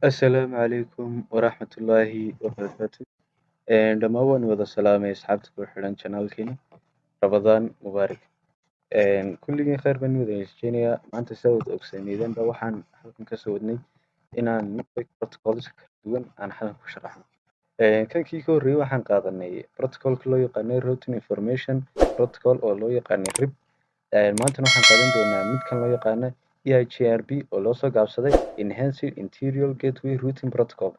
Asalaamu calaykum waraxmatullaahi wabarakaatu. Dhammaan waan wada salaamay asxaabta ku xidhan channelkeena Ramadaan Mubaarak. Kulligeen khayr baan wada hesheenayaa. Maanta saa wada ogsoonaydanba waxaan halkan ka soo wadnay inaan network protocols kala duwan aan halkan ku sharaxno. Kankii ka horreeyay waxaan qaadanay protocolka loo yaqaanay Routing Information Protocol oo loo yaqaanay RIP. Maantana waxaan qaadan doonaa midkan loo yaqaano EIGRP oo loo soo gaabsaday Enhanced Interior Gateway Routing Protocol.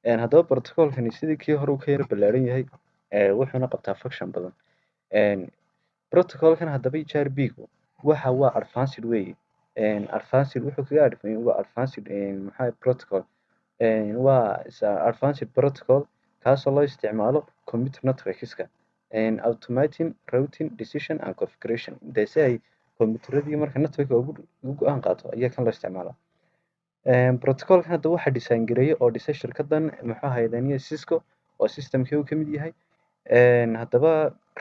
Haddaba protocolkani sidii kii hore uu ka yara ballaaran yahay wuxuuna qabtaa function badan. Protocolkan haddaba EIGRP-gu waa advanced way. Advanced wuxuu kaga adfan waa advanced protocol. Waa advanced protocol kaasoo loo isticmaalo computer networkska automating routing decision and configuration si ay kombiyuutarradii marka network ugu go'aan qaato ayaa kan loo isticmaalaa. Protocolkan hadda waxaa design gareeyay oo dhisay shirkaddan muxuu ahaydaniya Cisco oo systemkii uu ka mid yahay. Haddaba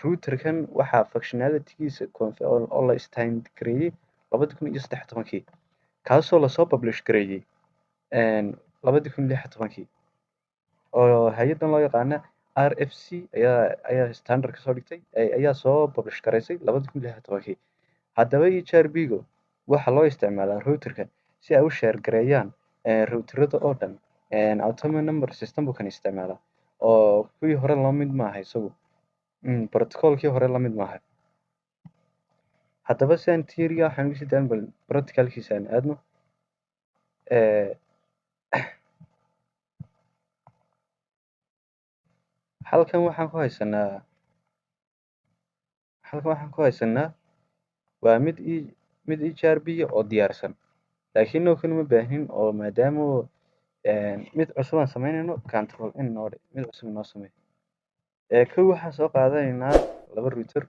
routerkan waxaa functionalitygiisa oo la standard gareeyay 2013 kaasoo lasoo publish gareeyay 2016 oo hay'addan loo yaqaana RFC ayaa standard ka soo dhigtay ayaa soo publish gareysay 2016. Haddaba EIGRP-gu waxaa loo isticmaalaa routerka si ay u share gareeyaan routerrada oo dhan. Autonomous number system buu kan isticmaalaa oo kuwii hore la mid maaha isagu. Protocolkii hore la mid maaha. Haddaba si aan theory-ga waxaan ugu sii daan bal practicalkiisa aan aadno. Halkan waxaan ku haysanaa waa mid EIGRP oo diyaarsan laakiin noo kan uma baahnin oo maadaama mid cusub aan samaynayno control in noo dhe mid cusub noo samee. Kow waxaan soo qaadanaynaa 2 router.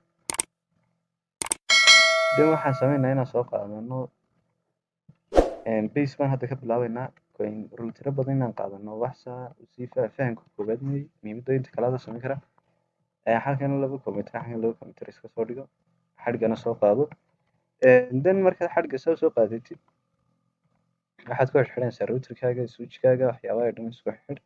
Waxaan sameynaynaa inaan soo qaadano base baan hadda ka bilaabaynaa routerro badan inaan qaadano wax si fahamka koowaad muhiimadda inta kale la samayn karaa. Halkan 2 kombiyuutar halkan 2 kombiyuutar iska soo dhigo xadhigana soo qaado. Markaad xadhigga soo qaadatid waxaad ku xidhanaysaa routerkaaga switchkaaga waxyaabaha dhan isku xidh.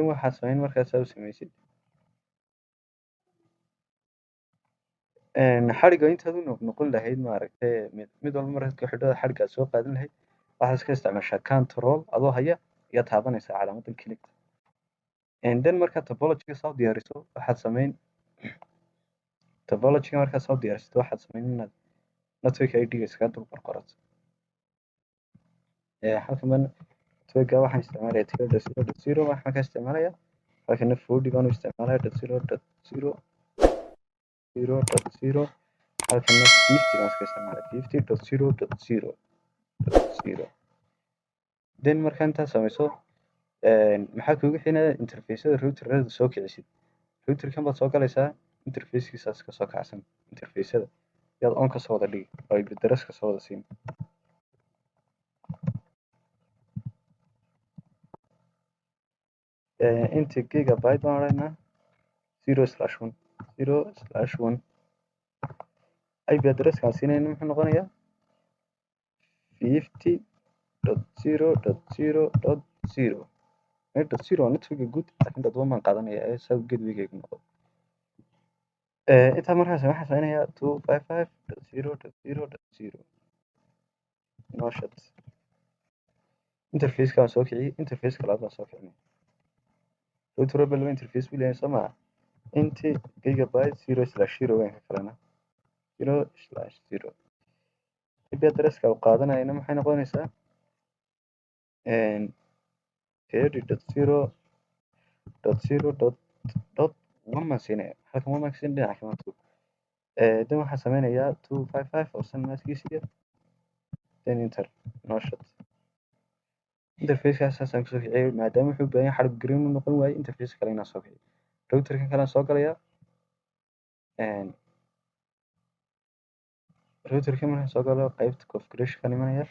Waxaad samayn markaad saa u samaysid xadhigga intaad u noqon lahayd maaragtay mid walba markaad ku xidho xadhigga aad soo qaadan lahayd waxaad iska isticmaashaa control adoo haya ayaad taabanaysaa calaamaddan click. Markaad topology-ga soo diyaariso waxaad samayn topology-ga markaad soo diyaarisid waxaad samayn inaad network ID-ga iskaga dul qorqorato. Halkan network-ga waxaan isticmaalayaa 0.0.0 waxaan ka isticmaalayaa halkana 40 baan u isticmaalayaa 0.0.0 halkana 50 baan iska isticmaalayaa 50.0.0.0. Markaa intaad samayso maxaa kuugu xigaya interface-yada routerrada soo kicisid. Routerkan baad soo galaysaa interface-kiisaas ka soo kacsan interface-yada yaad on ka soo wada dhigi oo IP address ka soo wada siin. Inta gigabyte baan odhanaynaa 0/1 IP address-kaan siinayna muxuu noqonayaa 50.0.0.0. 0 waa network-ga guud laakiin dadban baan qaadanayaa saa gateway-gaygu noqdo. Intaa markaas waxaan samaynayaa 255.0.0.0 noo shut. Interface-ka waan soo kiciyay interface-ka labaad baan soo kicinaya. Router walba 2 interface buu leeyahay soo maaha. Inta gigabyte 0/0 waan ka kalena 0/0. IP address-ka uu qaadanayana maxay noqonaysaa 30.0.0.1 baan siinaya. Halkan 1 baan siin dhinaca kale tuur. Waxaan sameynayaa 255 oo san maaskiisiya enter noo shut. Interface-kaas saasaan kusoo kiciyay maadaama wuxuu u baahan yahay xadhig green uu noqon waaye interface kale inaan soo kiciyo. Routerkan kale aan soo galayaa. Routerkan markaan soo galo qaybta configuration-ka imanaya.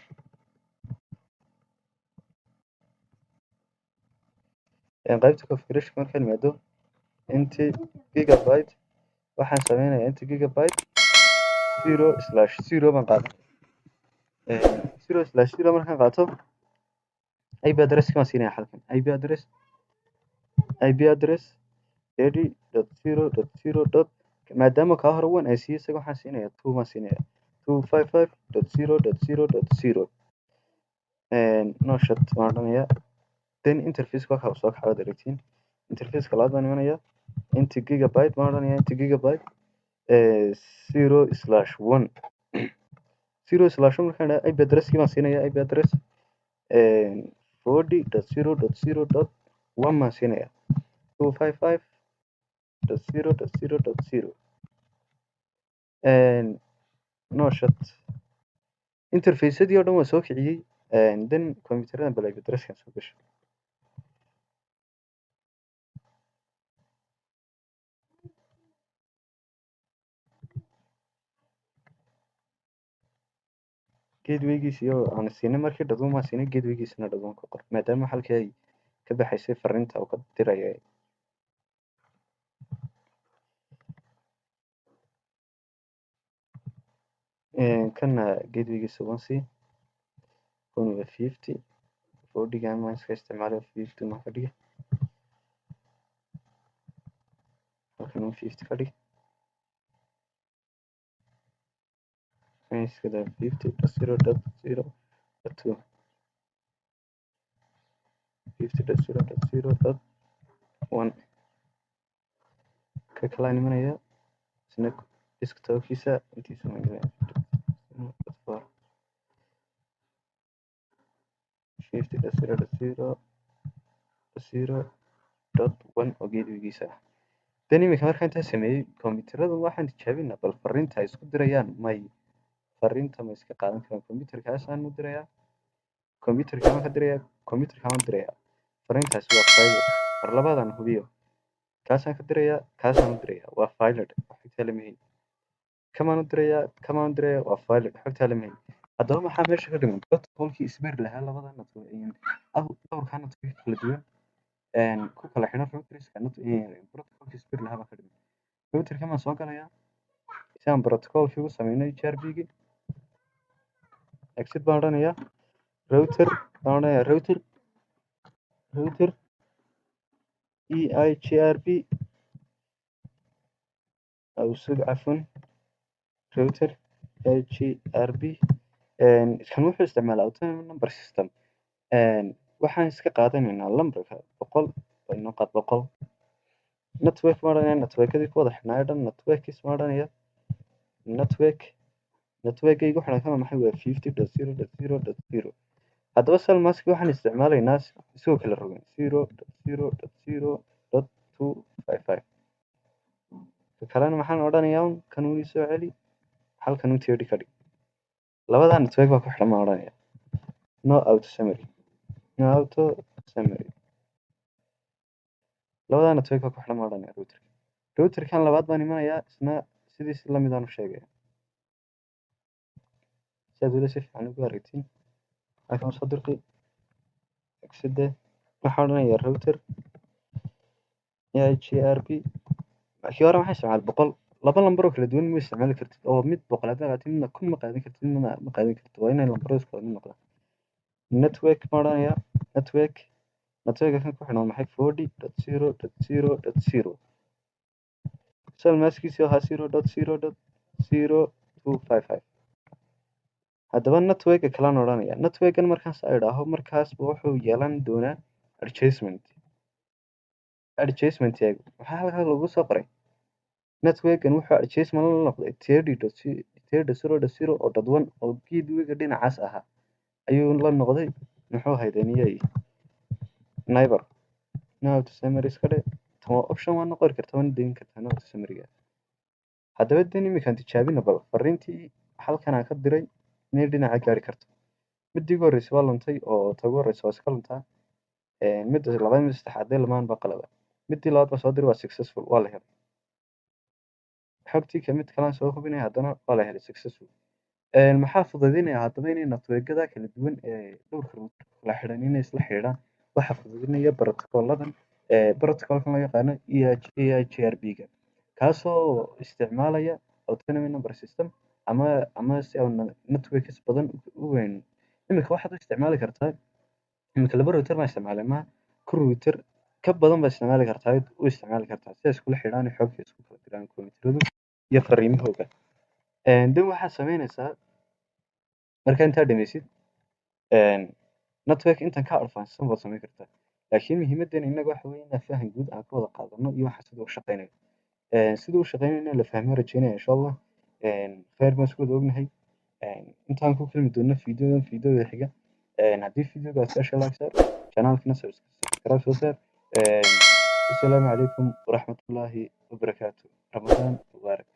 Qaybta configuration markaan imaado inta gigabyte waxaan sameynayaa inta gigabyte 0/0 baan qaadanaya. 0/0 markaan qaato IP address-ka waan siinaya halkan. IP address 30.0.0. maadaama kaa hore 1 aan siiyey isaga waxaan siinaya 2 baan siinaya 255.0.0.0. no shut baan odhanaya. then interface waa kaa soo kaca waad aragtiin. interface-ka labaad baan imanaya inta gigabyte baan odhanaya inta gigabyte 0/1. 0/1 markaan idhaha IP address-kii baan siinaya IP address 40.0.0.1 baan siinaya 255.0.0.0. no shut interface-adii oo dhan waan soo kiciyey. then kombiyuutarada bal IP address-kan soo gasho. gateway-giisii oo aan siinay markii dhadwan baan siinay gateway-giisana dhadwan ku qor maadaama halkii ay ka baxaysay fariinta uu ka diraya. kana gateway-giisa 1c kun waa 50 40-gan maan iska isticmaalay 50 maan ka dhigay halkan 50 ka dhig iska daa 50.0.0.2 50.0.0.1 ka kala imanaya isna desktop-kiisa intiisa ma gelaya 50.0.0.1 oo gateway-giisa ah. then iminka markaan intaa sameeyey kombiyuutarada waxaan tijaabinaa bal fariinta ay isku dirayaan fariinta ma iska qaadan karaan. kombiyuutarkaasaan u dirayaa kombiyuutarkaan ka dirayaa kombiyuutarkaan u dirayaa fariintaasi waa failed. mar labaadaan hubiyo kaasaan ka dirayaa kaasaan u dirayaa waa failed xogtaa lama helin. kamaan u dirayaa waa failed xogtaa lama helin. haddaba maxaa meesha ka dhiman protocol-kii isberi lahaa labada dhowrkaa network kala duwan ku kala xidhan routerska protocol-kii isberi lahaa baa ka dhiman. routerka maan soo galayaa si aan protocol-kii u sameynay HRP-gii exit baan odhanayaa router EIGRP awsug cafwan router EIGRP kan wuxuu isticmaalaa autonomous number system. waxaan iska qaadanaynaa lambarka 100 inoo qaad 100 network baan odhanaya networkadii ku wada xidhnaayo dhan networkis baan odhanaya networkaygu xidhan kama maxay waa 50.0.0.0. haddaba salmaski waxaan isticmaalaynaa isagoo kala rogan 0.0.0.255. ka kalena maxaan odhanayaa kanuun ii soo celi halkan 30 ka dhig. labadaa network baa ku xidhan baan odhanaya no auto summary labadaa network baa ku xidhan baan odhanaya routerkan labaad baan imanayaa isna sidiis lamid aan u sheegaya si aad weli si fiican ugu aragtiin. halkan soo dirqi exide waxaan odhanayaa router EIGRP. kii hore waxaan isticmaalay 100 laba lambar oo kala duwan ma isticmaali kartid oo mid 100 aad qaatid midna 1000 ma qaadan kartid midna ma qaadan kartid waa inay lambarada isku mid noqdaan. network baan odhanayaa network kan ku xidhan maxay 40.0.0.0 salmaskiisii ahaa 0.0.0.255. haddaba network kalaan odhanaya networkan markaas ay idhaaho markaasba wuxuu yeelan doonaa adjacent maxaa halkaa lagu soo qoray networkan wuxuu adjacent la noqday 30.0.0.1 oo gateway-ga dhinacaas ahaa ayuu la noqday muxuu haydaniyay neighbor no auto summary iska dhe option waa noqon karta waan deyn kartaa no auto summary-ga. haddaba dan iminkaan tijaabina bal fariintii halkan aan ka diray inay dhinaca gaari karto. midii ugu horreysay waa luntay oo ta ugu horreysa waa iska luntaa. midda labaad midda saddexaad lamaan baa qalada. midii labaad baa soo diray waa successful waa la helay. xogtii mid kalaan soo hubinaya haddana waa la helay successful. maxaa fududeynaya haddaba inay networkada kala duwan ee dhowrka router kala xidhan inay isla xidhiidhaan waxaa fududeynaya protocol-ladan protocol-kan loo yaqaano EIGRP-ga kaasoo isticmaalaya autonomy number system ama si aan networks badan u weyn. Iminka waxaad u isticmaali kartaa, iminka 2 router baan isticmaalay maaha, ku router ka badan baad isticmaali kartaa u isticmaali kartaa si ay iskula xidhaan oo xogta isku kala diraan kombiyuutaradu iyo fariimahooda. Then waxaad samaynaysaa marka intaa dhammaysid network intan ka advancedsan baad samayn kartaa. Laakiin muhiimadeena innaga waxa weeye inaan faham guud aan ka wada qaadano iyo waxa sida u shaqeynayo. Sida u shaqeynayo in la fahmo rajeynaya insha Allah. Khayr baan isku wada ognahay. Intaan ku kulmi doono fiidiyoda xiga. Haddii fiidiyowga aad ka heshay like saar, channelkana subscribe soo saar. Assalaamu calaykum waraxmatullaahi wabarakaatuh. Ramadaan mubaarak.